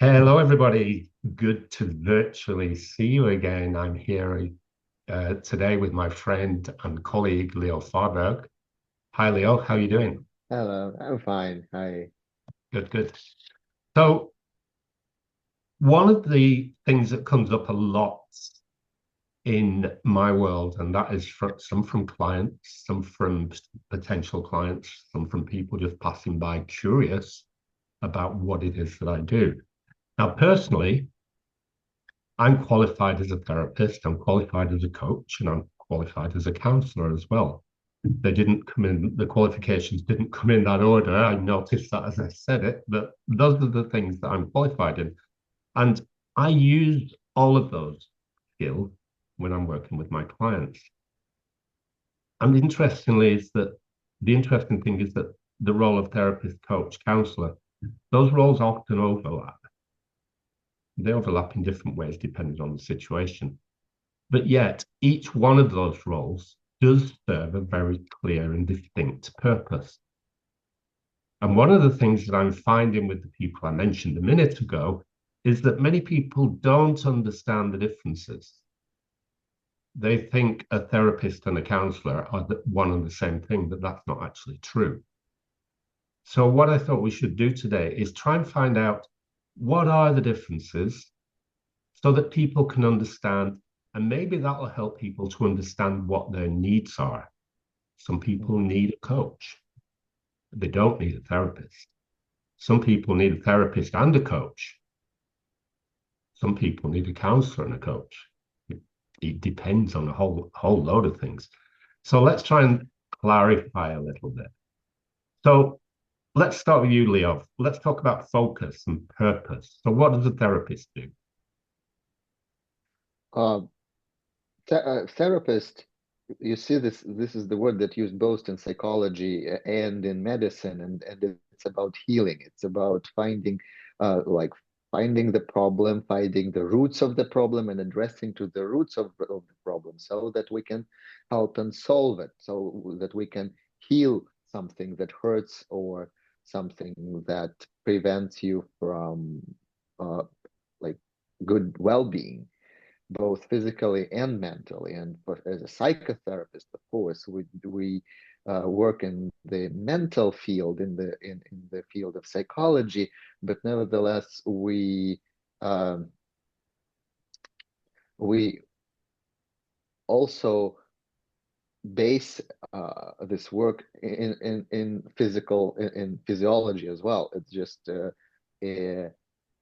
Hello, everybody. Good to virtually see you again. I'm here today with my friend and colleague Leo Farberg. Hi, Leo. How are you doing? Hello, I'm fine. Hi. Good, good. So, one of the things that comes up a lot in my world, and that is some from clients, some from potential clients, some from people just passing by curious about what it is that I do. Now, personally, I'm qualified as a therapist, I'm qualified as a coach, and I'm qualified as a counselor as well. They didn't come in, the qualifications didn't come in that order. I noticed that as I said it, but those are the things that I'm qualified in. And I use all of those skills when I'm working with my clients. And interestingly, is that the interesting thing is that the role of therapist, coach, counselor, those roles often overlap. They overlap in different ways depending on the situation. But yet, each one of those roles does serve a very clear and distinct purpose. And one of the things that I'm finding with the people I mentioned a minute ago is that many people don't understand the differences. They think a therapist and a counselor are one and the same thing, but that's not actually true. So, what I thought we should do today is try and find out what are the differences so that people can understand, and maybe that will help people to understand what their needs are. Some people need a coach, they don't need a therapist. Some people need a therapist and a coach. Some people need a counselor and a coach. It depends on a whole load of things. So let's try and clarify a little bit. So let's start with you, Leo. Let's talk about focus and purpose. So what does a therapist do? Uh, Therapist, you see this is the word that used both in psychology and in medicine, and it's about healing. It's about like finding the problem, finding the roots of the problem, and addressing to the roots of the problem so that we can help and solve it, so that we can heal something that hurts or something that prevents you from uh, like good well-being, both physically and mentally. And as a psychotherapist, of course, we work in the mental field, in the field of psychology, but nevertheless, um, we also base this work in in physiology as well. It's just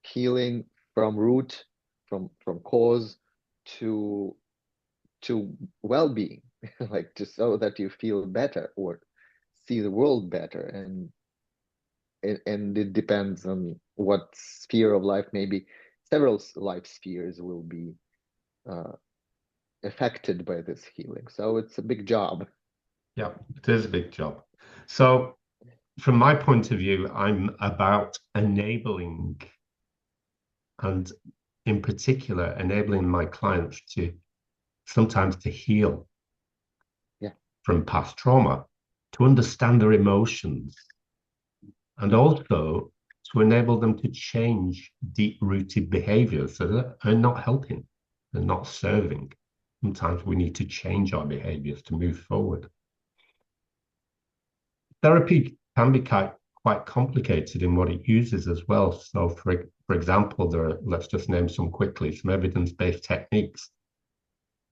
healing from root, from cause to to well-being, like just so that you feel better or see the world better. And it depends on what sphere of life. Maybe several life spheres will be uh, affected by this healing, so it's a big job. Yeah, it is a big job. So from my point of view, I'm about enabling and in particular enabling my clients to sometimes to heal Yeah. from past trauma, to understand their emotions, and also to enable them to change deep rooted behaviors that are not helping and not serving. Sometimes we need to change our behaviors to move forward. Therapy can be quite complicated in what it uses as well. So, for example, let's just name some quickly, some evidence based techniques.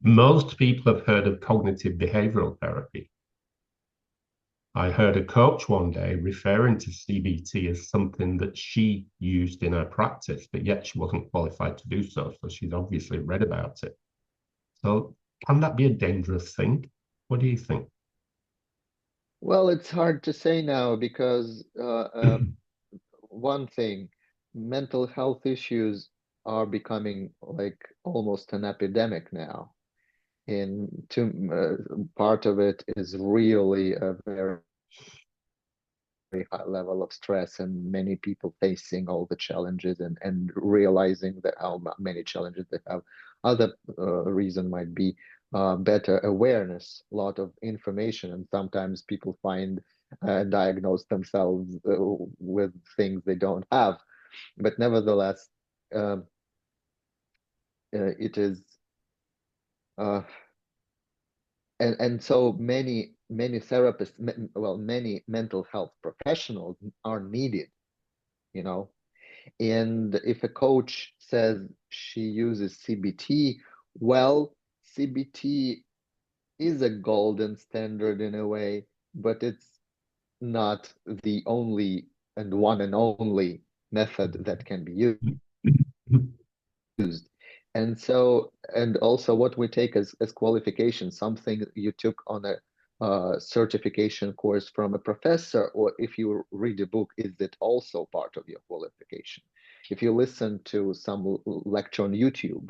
Most people have heard of cognitive behavioral therapy. I heard a coach one day referring to CBT as something that she used in her practice, but yet she wasn't qualified to do so. So she's obviously read about it. So can that be a dangerous thing? What do you think? Well, it's hard to say now because one thing, mental health issues are becoming like almost an epidemic now. In part of it is really a very high level of stress, and many people facing all the challenges and realizing that how many challenges they have. Other reason might be better awareness, a lot of information, and sometimes people find diagnose themselves with things they don't have. But nevertheless, um, it is uh, and so many therapists, well, many mental health professionals are needed, you know. And if a coach says she uses CBT, well, CBT is a golden standard in a way, but it's not the only and one and only method that can be used. And so, and also what we take as qualification, something you took on a certification course from a professor, or if you read a book, is it also part of your qualification? If you listen to some lecture on YouTube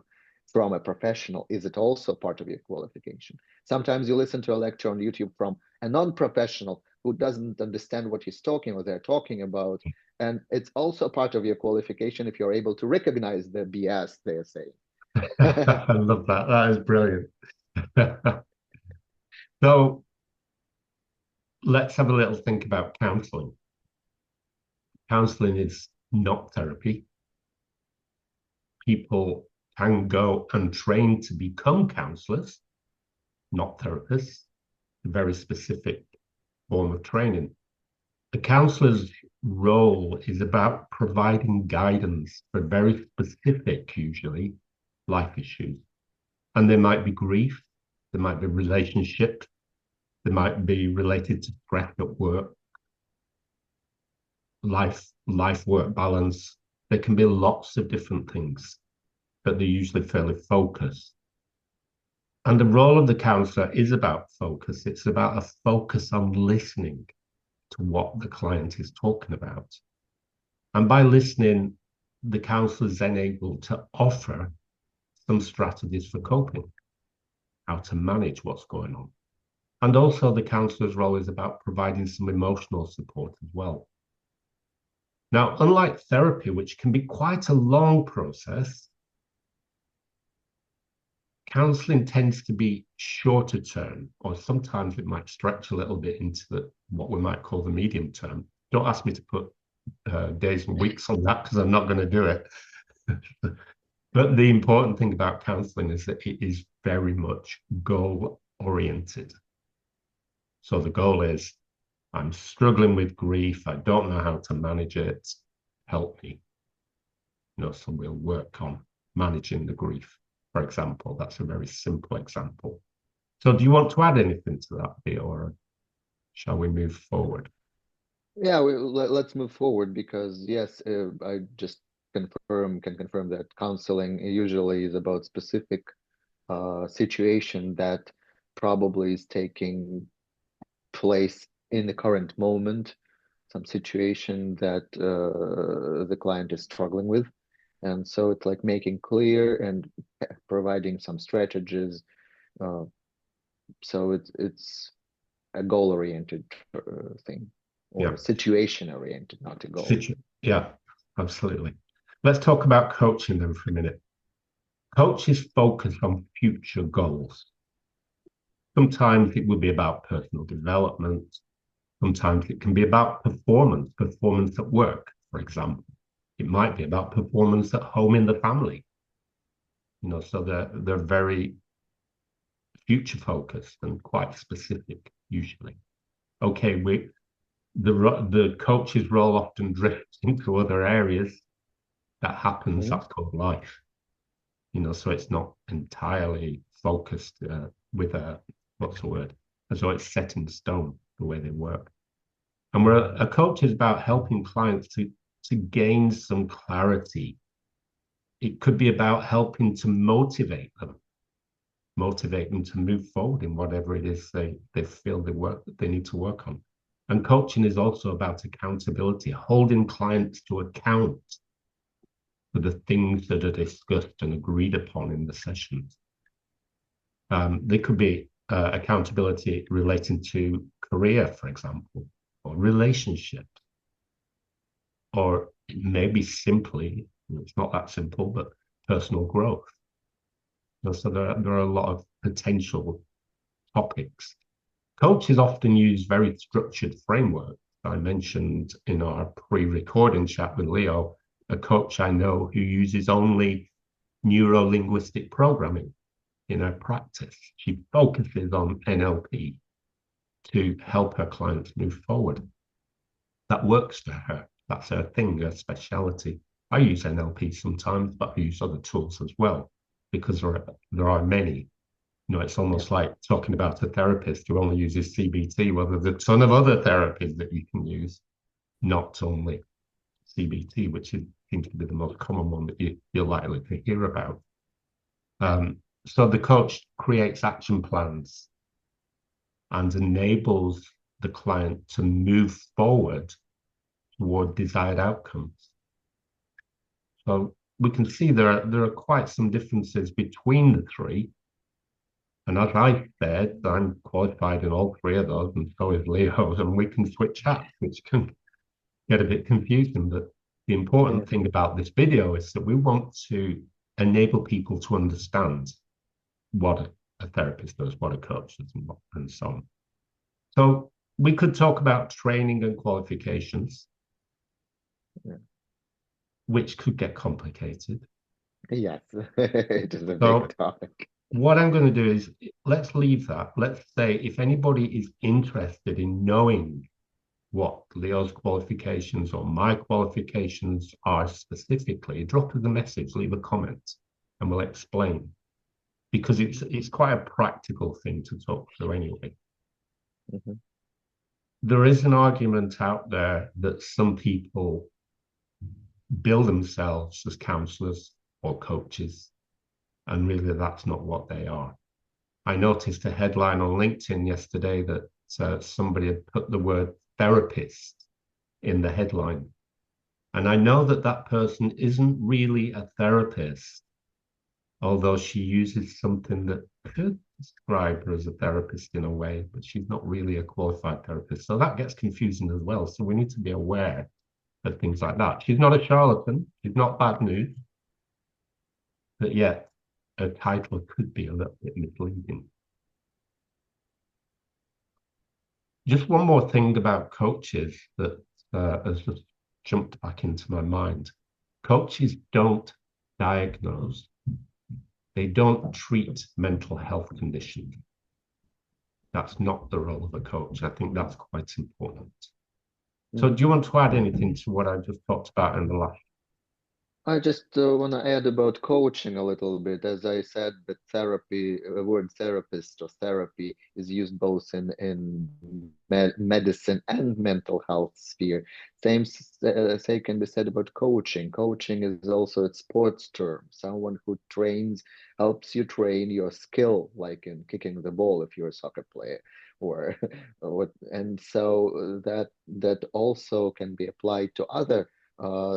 from a professional, is it also part of your qualification? Sometimes you listen to a lecture on YouTube from a non-professional who doesn't understand what he's talking or they're talking about, and it's also part of your qualification if you're able to recognize the BS they're saying. I love that. That is brilliant. So let's have a little think about counseling. Counseling is not therapy. People can go and train to become counselors, not therapists, a very specific form of training. The counselor's role is about providing guidance for very specific, usually, life issues. And there might be grief, there might be relationships, they might be related to stress at work, life work balance. There can be lots of different things, but they're usually fairly focused. And the role of the counselor is about focus. It's about a focus on listening to what the client is talking about. And by listening, the counselor is then able to offer some strategies for coping, how to manage what's going on. And also, the counselor's role is about providing some emotional support as well. Now, unlike therapy, which can be quite a long process, counseling tends to be shorter term, or sometimes it might stretch a little bit into what we might call the medium term. Don't ask me to put days and weeks on that because I'm not going to do it. But the important thing about counseling is that it is very much goal oriented. So the goal is, I'm struggling with grief. I don't know how to manage it. Help me. So we'll work on managing the grief, for example. That's a very simple example. So do you want to add anything to that, Pete, or shall we move forward? Yeah, let's move forward because yes, I just can confirm that counseling usually is about specific situation that probably is taking place in the current moment, some situation that the client is struggling with. And so it's like making clear and providing some strategies. Uh, so it's a goal-oriented thing Yeah. or situation-oriented, not a goal. Yeah, absolutely. Let's talk about coaching then for a minute. Coaches focus on future goals. Sometimes it will be about personal development. Sometimes it can be about performance at work, for example. It might be about performance at home in the family. So they're very future focused and quite specific usually. Okay, the coach's role often drifts into other areas. That happens. Mhm. That's called life. So it's not entirely focused with what's the word? As though it's set in stone the way they work. And where a coach is about helping clients to gain some clarity. It could be about helping to motivate them to move forward in whatever it is they feel they need to work on. And coaching is also about accountability, holding clients to account for the things that are discussed and agreed upon in the sessions. There could be accountability relating to career, for example, or relationships, or maybe simply, it's not that simple, but personal growth. So there are a lot of potential topics. Coaches often use very structured frameworks. I mentioned in our pre-recording chat with Leo a coach I know who uses only neuro-linguistic programming in her practice. She focuses on NLP to help her clients move forward. That works for her. That's her thing, her speciality. I use NLP sometimes, but I use other tools as well because there are many. It's Yeah. almost like talking about a therapist who only uses CBT. Well, there's a ton of other therapies that you can use, not only CBT, which seems to be the most common one that you're likely to hear about. So the coach creates action plans and enables the client to move forward toward desired outcomes. So we can see there are quite some differences between the three. And as I said, I'm qualified in all three of those, and so is Leo, and we can switch hats, which can get a bit confusing. But the Yeah. important thing about this video is that we want to enable people to understand what a therapist does, what a coach does, and so on. So we could talk about training and qualifications, Yeah. which could get complicated. Yes, it is a big So topic. what I'm going to do is let's leave that. Let's say if anybody is interested in knowing what Leo's qualifications or my qualifications are specifically, drop us a message, leave a comment, and we'll explain. Because it's quite a practical thing to talk through anyway. Mhm. There is an argument out there that some people bill themselves as counselors or coaches, and really that's not what they are. I noticed a headline on LinkedIn yesterday that somebody had put the word therapist in the headline. And I know that that person isn't really a therapist, although she uses something that could describe her as a therapist in a way, but she's not really a qualified therapist. So that gets confusing as well. So we need to be aware of things like that. She's not a charlatan. She's not bad news, but yet her title could be a little bit misleading. Just one more thing about coaches that has just jumped back into my mind. Coaches don't diagnose, they don't treat mental health conditions. That's not the role of a coach. I think that's quite important. So, do Mhm. you want to add anything to what I just talked about in the last? I just want to add about coaching a little bit. As I said, the therapy, word therapist or therapy is used both in medicine and mental health sphere. Say can be said about coaching. Coaching is also a sports term. Someone who trains helps you train your skill, like in kicking the ball if you're a soccer player, or what. And so that also can be applied to other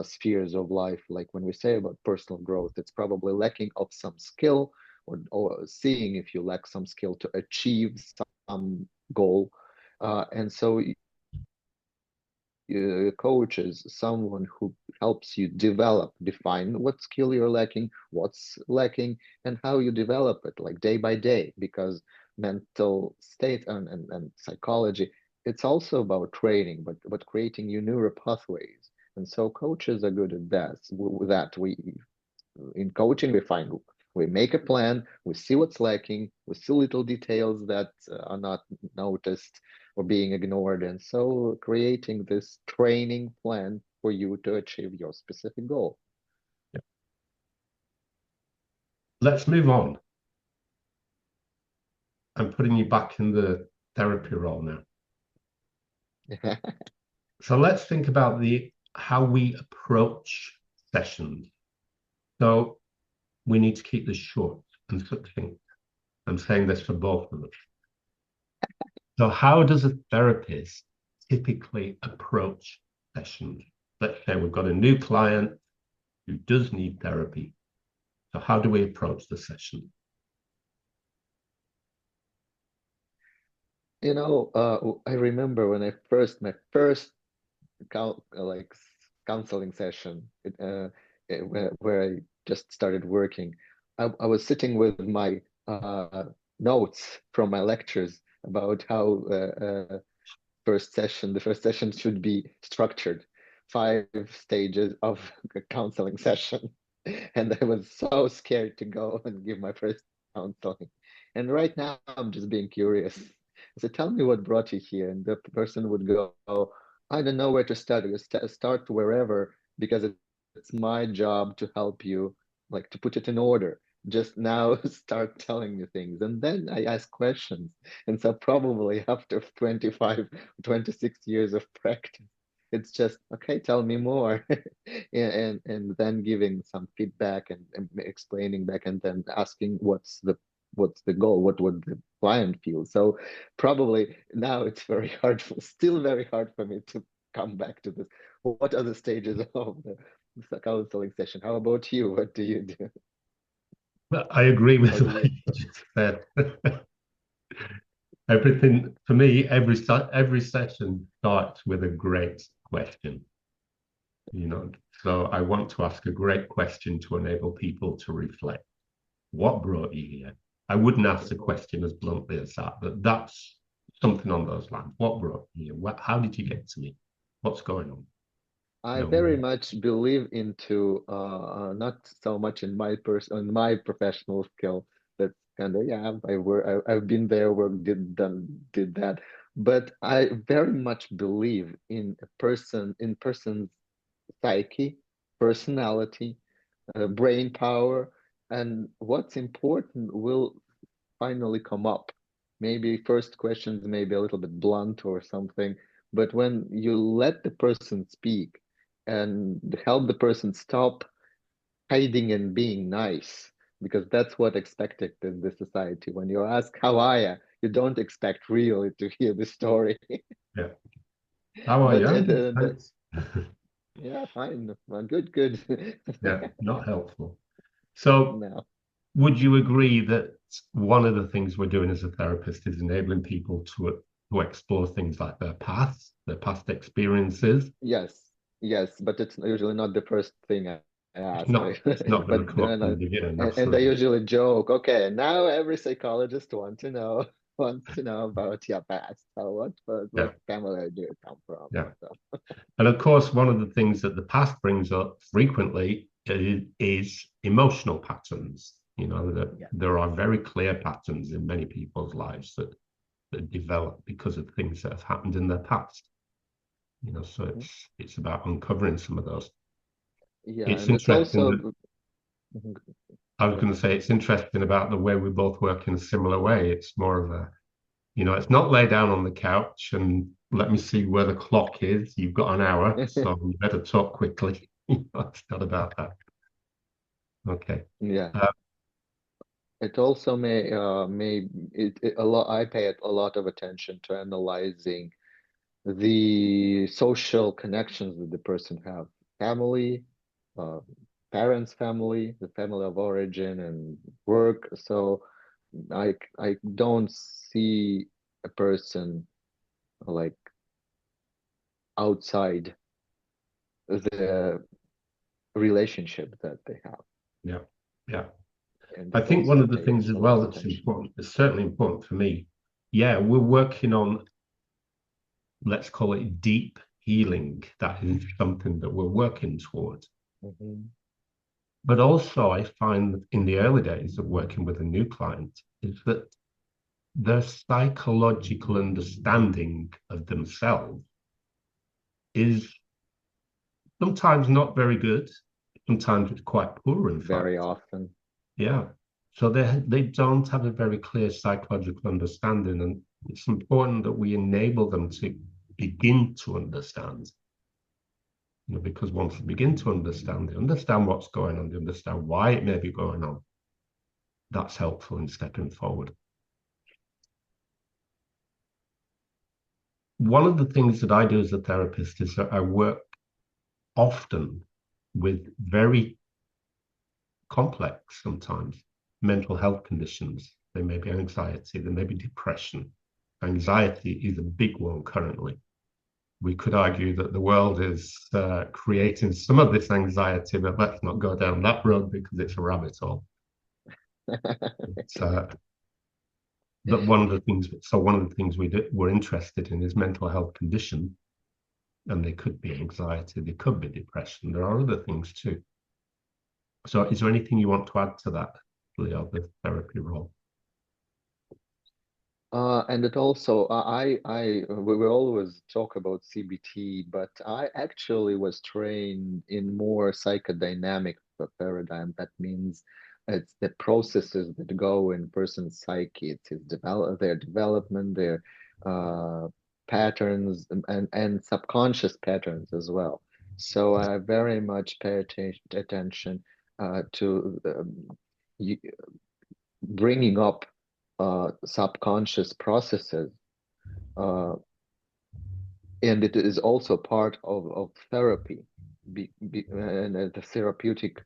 spheres of life. Like when we say about personal growth, it's probably lacking of some skill, or seeing if you lack some skill to achieve some goal. And so coach is someone who helps you develop, define what skill you're lacking, what's lacking, and how you develop it, like day by day, because mental state and psychology, it's also about training, but creating new neural pathways. And so coaches are good at that. With that, we in coaching we make a plan, we see what's lacking, we see little details that are not noticed or being ignored, and so creating this training plan for you to achieve your specific goal. Let's move on. I'm putting you back in the therapy role now. So let's think about the how we approach sessions. So we need to keep this short and succinct. I'm saying this for both of us. So how does a therapist typically approach sessions? Let's say we've got a new client who does need therapy. So how do we approach the session? I remember when my first like counseling session, where I just started working. I was sitting with my notes from my lectures about how the first session should be structured. 5 stages of a counseling session. And I was so scared to go and give my first counseling. And right now, I'm just being curious. So tell me what brought you here. And the person would go, I don't know where to start. Start wherever, because it's my job to help you, like to put it in order. Just now start telling me things. And then I ask questions. And so probably after 25, 26 years of practice, it's just, okay, tell me more. And then giving some feedback and explaining back and then asking what's the goal, what would the client feel. So probably now it's very hard, still very hard for me to come back to this. What are the stages of the counseling session? How about you? What do you do? But I agree with How do what you you just said. Everything for me, every session starts with a great question. You know, so I want to ask a great question to enable people to reflect. What brought you here? I wouldn't ask the question as bluntly as that, but that's something on those lines. What brought you here? How did you get to me? What's going on? I You very much believe into not so much in my professional skill. That's kind of, yeah, I've been there, worked, did that. But I very much believe in person's psyche, personality, brain power, and what's important will finally come up. Maybe first questions may be a little bit blunt or something, but when you let the person speak and help the person stop hiding and being nice, because that's what expected in this society. When you ask, how are you? You don't expect really to hear the story. yeah. How are you? But I'm good, the thanks. yeah, fine. Well, good, good. Yeah, not helpful. So, No. would you agree that one of the things we're doing as a therapist is enabling people to explore things like their past experiences? Yes, yes, but it's usually not the first thing I ask. It's not going to But come up from the beginning, and I absolutely. usually joke, okay, now every psychologist wants to know about your past. So what Yeah, family do you come from? yeah. So And of course, one of the things that the past brings up frequently is emotional patterns. You know, that yeah. there are very clear patterns in many people's lives that develop because of things that have happened in their past. You know, so Mhm. it's about uncovering some of those. Yeah, It's and it's interesting also that Mhm. I was Go going to ahead. say it's interesting about the way we both work in a similar way. It's more of a, you know, it's not lay down on the couch and let me see where the clock is. You've got an hour, so you better talk quickly. It's not about that. Okay. Yeah. Uh, It also may a lot. I pay a lot of attention to analyzing the social connections that the person have, family, uh, parents, family, the family of origin, and work. So I don't see a person like outside the relationship that they have, yeah, yeah. and I it think one also of the things takes as a lot well of that's attention. important, it's certainly important for me. Yeah, we're working on, let's call it deep healing. That is something that we're working towards. Mhm. But also, I find in the early days of working with a new client is that their psychological understanding of themselves is sometimes not very good. Sometimes it's quite poor, in Very fact. often. Yeah. So they don't have a very clear psychological understanding, and it's important that we enable them to begin to understand. You know, because once they begin to understand, they understand what's going on, they understand why it may be going on. That's helpful in stepping forward. One of the things that I do as a therapist is that I work often with very complex, sometimes mental health conditions. There may be anxiety, there may be depression. Anxiety is a big one currently. We could argue that the world is creating some of this anxiety, but let's not go down that road because it's a rabbit hole. So, but one of the things, so one of the things we're interested in is mental health condition. And they could be anxiety, they could be depression. There are other things too. So is there anything you want to add to that, Leo, the therapy role? And it also, we will always talk about CBT, but I actually was trained in more psychodynamic paradigm. That means it's the processes that go in person's psyche. It's their development, their uh, patterns, and subconscious patterns as well. So I very much pay attention to bringing up subconscious processes, uh, and it is also part of therapy and the therapeutic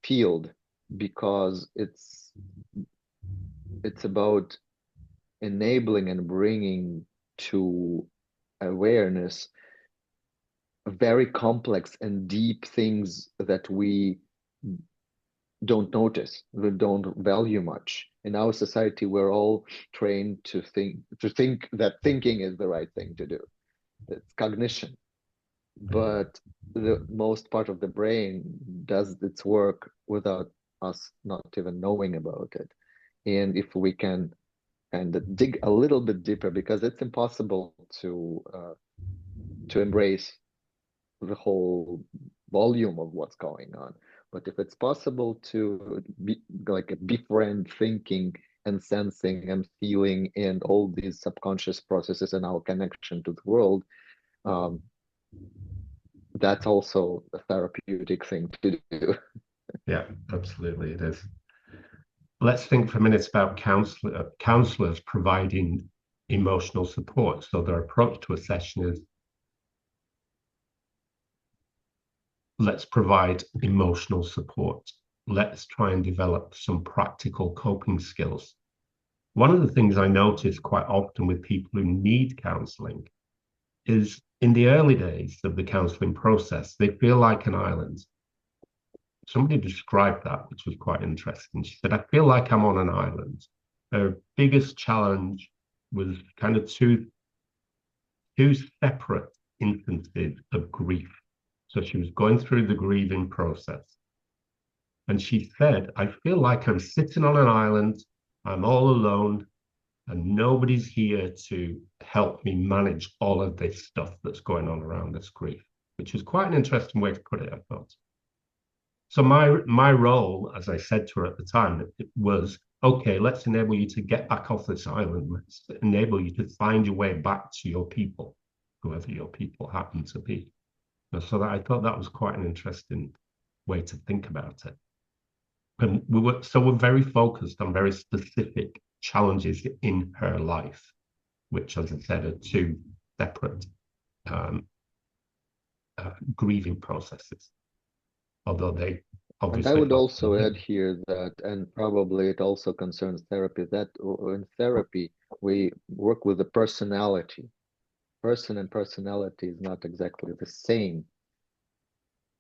field, because it's about enabling and bringing to awareness very complex and deep things that we don't notice, we don't value much. In our society, we're all trained to think that thinking is the right thing to do. It's cognition. But the most part of the brain does its work without us not even knowing about it. And if we can kind of dig a little bit deeper, because it's impossible to embrace the whole volume of what's going on. But if it's possible to be like a befriend thinking and sensing and feeling and all these subconscious processes and our connection to the world, um, that's also a therapeutic thing to do. Yeah, absolutely, it is. Let's think for minutes about counselors providing emotional support. So their approach to a session is, let's provide emotional support. Let's try and develop some practical coping skills. One of the things I notice quite often with people who need counseling is in the early days of the counseling process, they feel like an island. Somebody described that, which was quite interesting. She said, I feel like I'm on an island. Her biggest challenge was kind of two separate instances of grief. So she was going through the grieving process. And she said, I feel like I'm sitting on an island, I'm all alone, and nobody's here to help me manage all of this stuff that's going on around this grief, which is quite an interesting way to put it, I thought. So my role, as I said to her at the time, it was, okay, let's enable you to get back off this island. Let's enable you to find your way back to your people, whoever your people happen to be. So that I thought that was quite an interesting way to think about it. And we're very focused on very specific challenges in her life, which, as I said, are two separate um, grieving processes, although they And I obviously would are also add here that, and probably it also concerns therapy, that in therapy, we work with the personality. Person and personality is not exactly the same.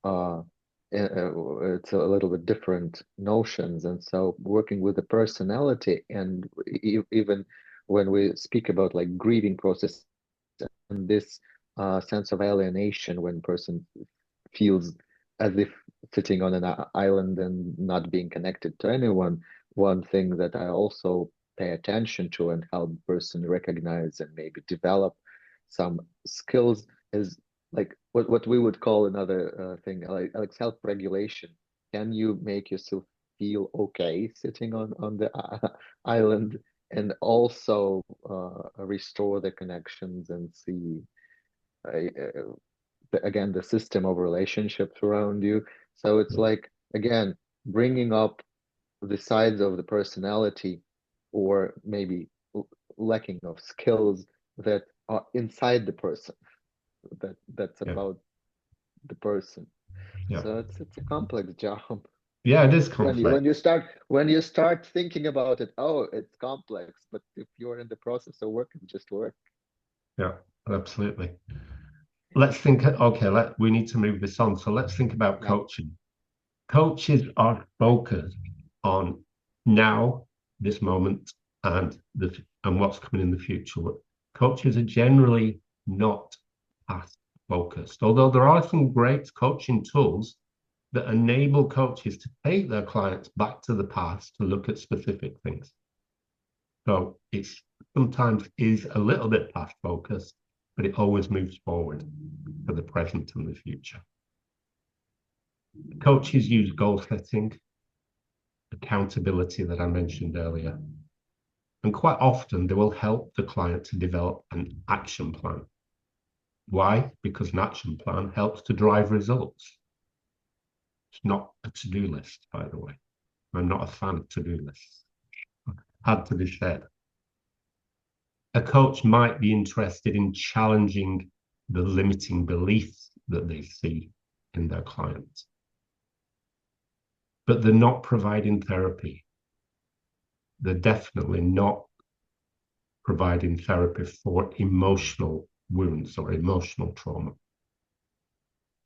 Uh, it's a little bit different notions. And so working with the personality, and even when we speak about like grieving process and this sense of alienation, when person feels as if sitting on an island and not being connected to anyone, one thing that I also pay attention to and help person recognize and maybe develop some skills is like what we would call another thing like self-regulation. Can you make yourself feel okay sitting on the island, and also restore the connections and see again the system of relationships around you. So it's like, again, bringing up the sides of the personality, or maybe lacking of skills that are inside the person, that's yeah, about the person. yeah, So it's a complex job. yeah. It is when you complex. when you start thinking about it, oh, it's complex, but if you're in the process of work, it just work. Yeah, absolutely. Let's think. Okay, we need to move this on. So let's think about Yeah. coaching. Coaches are focused on now, this moment, and what's coming in the future. Coaches are generally not past focused. Although there are some great coaching tools that enable coaches to take their clients back to the past to look at specific things. So it's sometimes is a little bit past focused, but it always moves forward for the present and the future. Coaches use goal setting, accountability that I mentioned earlier, and quite often they will help the client to develop an action plan. Why? Because an action plan helps to drive results. It's not a to-do list, by the way. I'm not a fan of to-do lists. Had to be said. A coach might be interested in challenging the limiting beliefs that they see in their clients, but they're not providing therapy. They're definitely not providing therapy for emotional wounds or emotional trauma.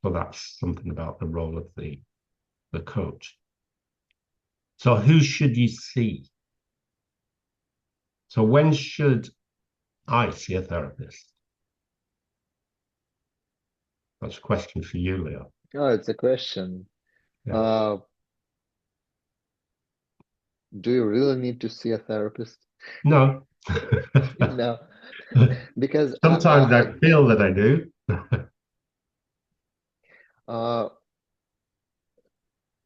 So that's something about the role of the coach. So who should you see? So when should I see a therapist? That's a question for you, Leo. Oh, it's a question. Yeah. Uh, do you really need to see a therapist? No. No, because Sometimes I I think feel that I do. uh,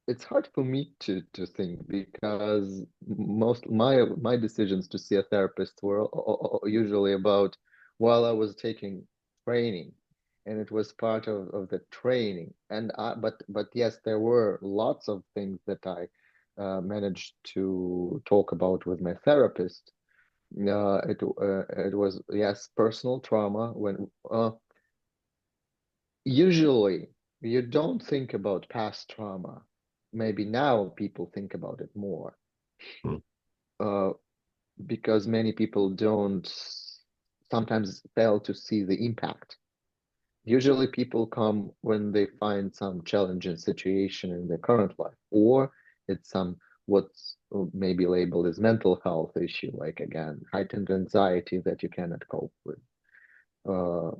it's hard for me to think because most my decisions to see a therapist were usually about while I was taking training, and it was part of the training. And but yes, there were lots of things that I managed to talk about with my therapist. It was, yes, personal trauma when usually you don't think about past trauma. Maybe now people think about it more, Hmm. uh, because many people don't sometimes fail to see the impact. Usually people come when they find some challenging situation in their current life, or it's some what's maybe labeled as mental health issue, like again, heightened anxiety that you cannot cope with. Uh,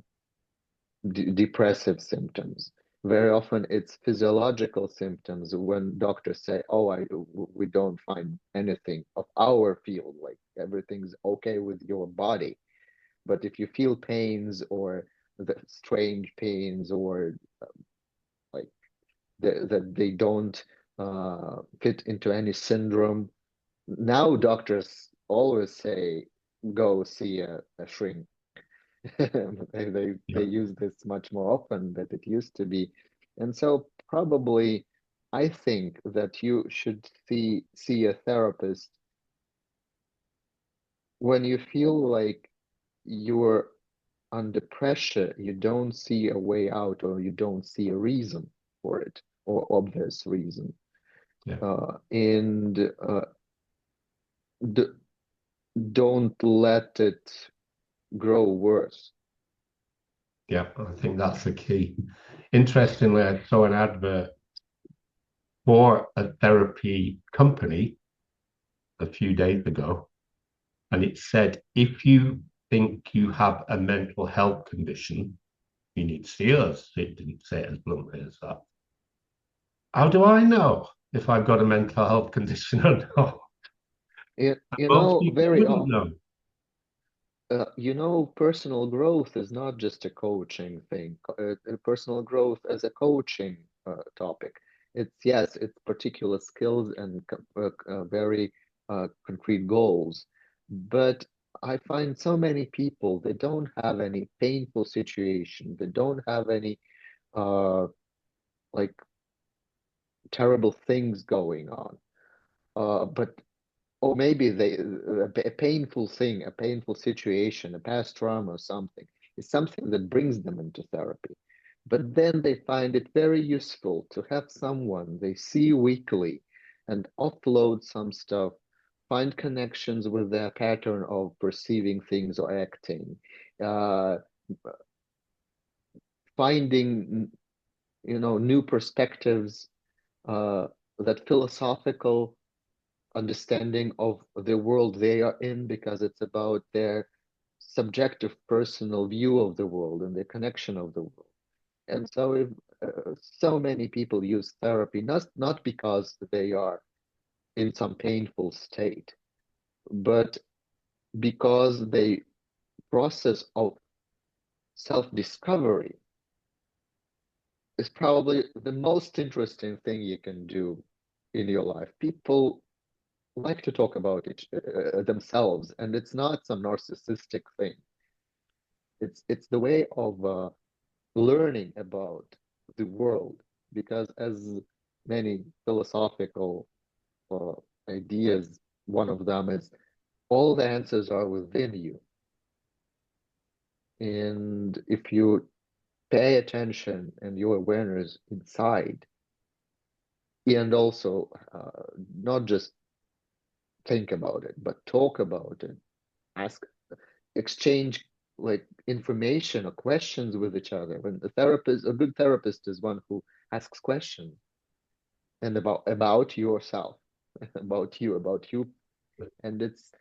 Depressive symptoms. Very often it's physiological symptoms when doctors say, oh, we don't find anything of our field, like everything's okay with your body. But if you feel pains or the strange pains or like that they don't fit into any syndrome, now doctors always say, go see a shrink. They Yeah. use this much more often than it used to be. And so probably I think that you should see a therapist when you feel like you're under pressure, you don't see a way out or you don't see a reason for it or obvious reason. Yeah. And d don't let it grow worse. Yeah. I think that's the key. Interestingly, I saw an advert for a therapy company a few days ago, and it said, if you think you have a mental health condition, you need to see us. It didn't say it as bluntly as that. How do I know if I've got a mental health condition or not? You Most know, people very wouldn't often. know. Personal growth is not just a coaching thing. Personal growth as a coaching topic. Yes, it's particular skills and very concrete goals. But I find so many people, they don't have any painful situation. They don't have any uh, like terrible things going on. But or maybe a painful thing, a painful situation, a past trauma or something is something that brings them into therapy. But then they find it very useful to have someone they see weekly and offload some stuff, find connections with their pattern of perceiving things or acting, uh, finding, new perspectives, uh, that philosophical understanding of the world they are in because it's about their subjective personal view of the world and their connection of the world. And so if so many people use therapy not because they are in some painful state, but because the process of self-discovery is probably the most interesting thing you can do in your life. People like to talk about it themselves, and it's not some narcissistic thing. It's the way of learning about the world, because as many philosophical uh, ideas, one of them is all the answers are within you, and if you pay attention and your awareness inside, and also not just think about it, but talk about it, ask, exchange like information or questions with each other. When a good therapist is one who asks questions and about yourself, about you, and it's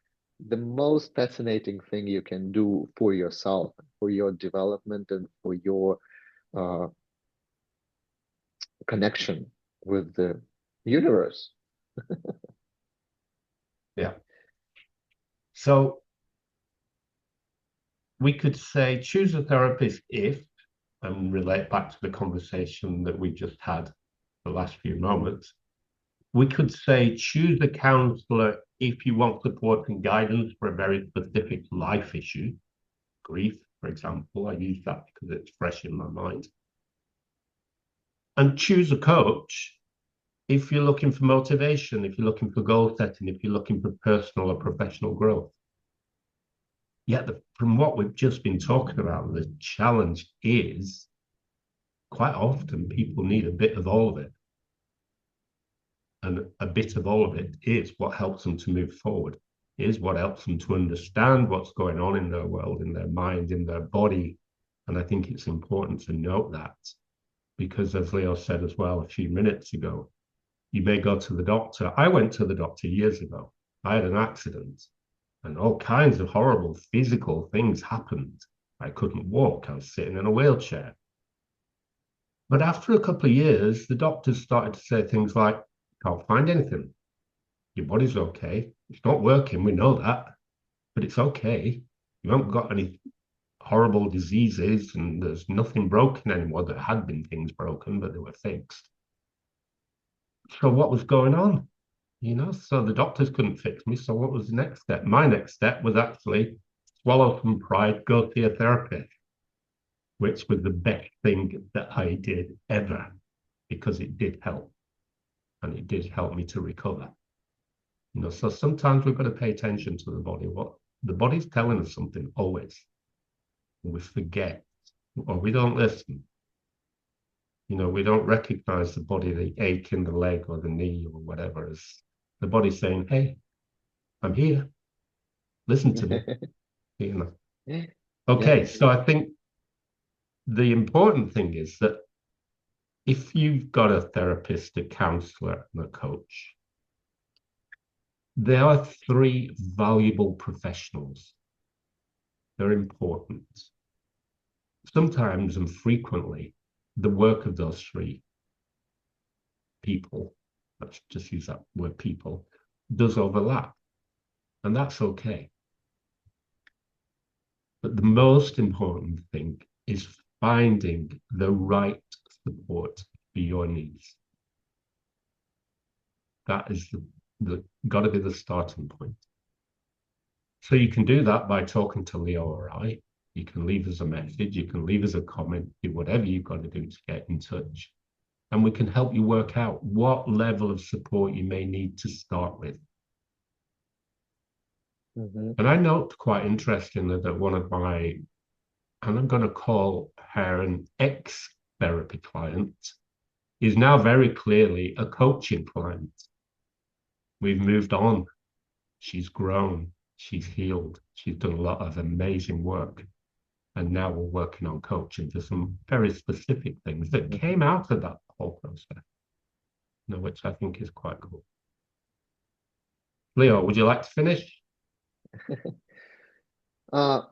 the most fascinating thing you can do for yourself, for your development, and for your uh, connection with the universe. Yeah. So we could say choose a therapist if, and relate back to the conversation that we just had the last few moments, we could say choose a counselor if you want support and guidance for a very specific life issue, grief, for example. I use that because it's fresh in my mind. And choose a coach if you're looking for motivation, if you're looking for goal setting, if you're looking for personal or professional growth. Yet, from what we've just been talking about, the challenge is quite often people need a bit of all of it. And a bit of all of it is what helps them to move forward, is what helps them to understand what's going on in their world, in their mind, in their body. And I think it's important to note that because, as Leo said as well a few minutes ago, you may go to the doctor. I went to the doctor years ago. I had an accident and all kinds of horrible physical things happened. I couldn't walk. I was sitting in a wheelchair. But after a couple of years, the doctors started to say things like, can't find anything. Your body's okay. It's not working. We know that, but it's okay. You haven't got any horrible diseases and there's nothing broken anymore. There had been things broken, but they were fixed. So what was going on? So the doctors couldn't fix me. So what was the next step? My next step was actually swallow some pride, go see a therapist, which was the best thing that I did ever because it did help and it did help me to recover. So sometimes we've got to pay attention to the body. What the body's telling us something always. We forget or we don't listen. We don't recognize the body, the ache in the leg or the knee or whatever, as the body saying, hey, I'm here. Listen to me. You know. Yeah. Okay, so I think the important thing is that if you've got a therapist, a counselor, and a coach, there are three valuable professionals. They're important. Sometimes and frequently, the work of those three people, let's just use that word people, does overlap. And that's okay. But the most important thing is finding the right support for your needs. That is the got to be the starting point. So you can do that by talking to Leo or I. You can leave us a message, you can leave us a comment, do whatever you've got to do to get in touch. And we can help you work out what level of support you may need to start with. Mm-hmm. And I note quite interestingly that one of my, and I'm going to call her an ex-therapy client, is now very clearly a coaching client. We've moved on. She's grown. She's healed. She's done a lot of amazing work. And now we're working on coaching for some very specific things that Mm-hmm. came out of that whole process, which I think is quite cool. Leo, would you like to finish? Uh,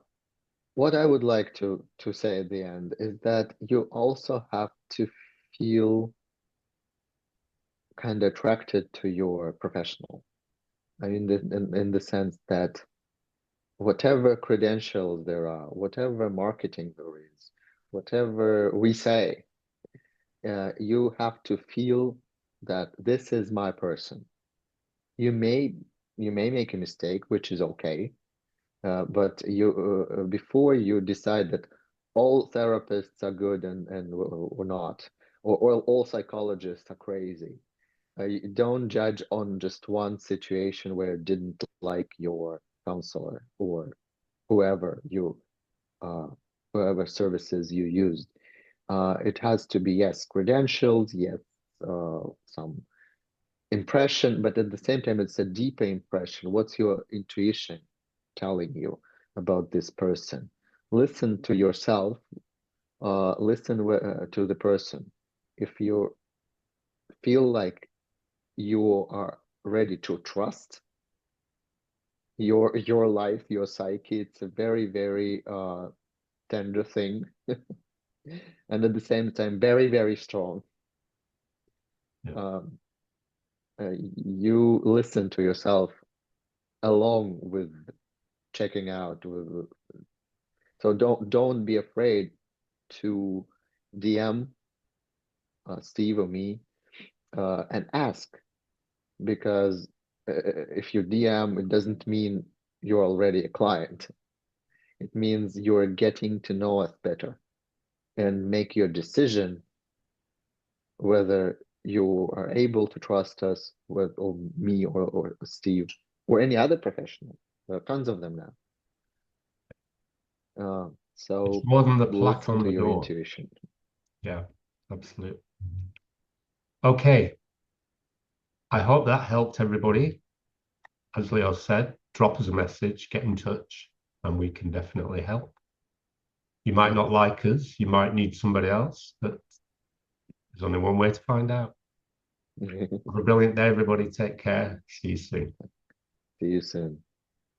What I would like to say at the end is that you also have to feel kind of attracted to your professional. I mean, in the sense that whatever credentials there are, whatever marketing there is, whatever we say, you have to feel that this is my person. You may you may make a mistake, which is okay, but you before you decide that all therapists are good or not, or all psychologists are crazy. You don't judge on just one situation where you didn't like your counselor or whoever you uh, whoever services you used. It has to be, yes, credentials, yes, some impression, but at the same time, it's a deeper impression. What's your intuition telling you about this person? Listen to yourself, listen to the person. If you feel like you are ready to trust your life, your psyche, it's a very, very tender thing, and at the same time, very, very strong. Yeah. Um, you listen to yourself along with checking out with, so don't be afraid to DM Steve or me and ask, because if you DM, it doesn't mean you're already a client. It means you're getting to know us better and make your decision whether you are able to trust us with or me or Steve or any other professional. There are tons of them now. It's So more than the plaque listen on to the your door. intuition. Yeah, absolutely. Okay. I hope that helped everybody. As Leo said, drop us a message, get in touch, and we can definitely help. You might not like us, you might need somebody else, but there's only one way to find out. See Have a brilliant day, everybody. Take care. See you soon. you soon.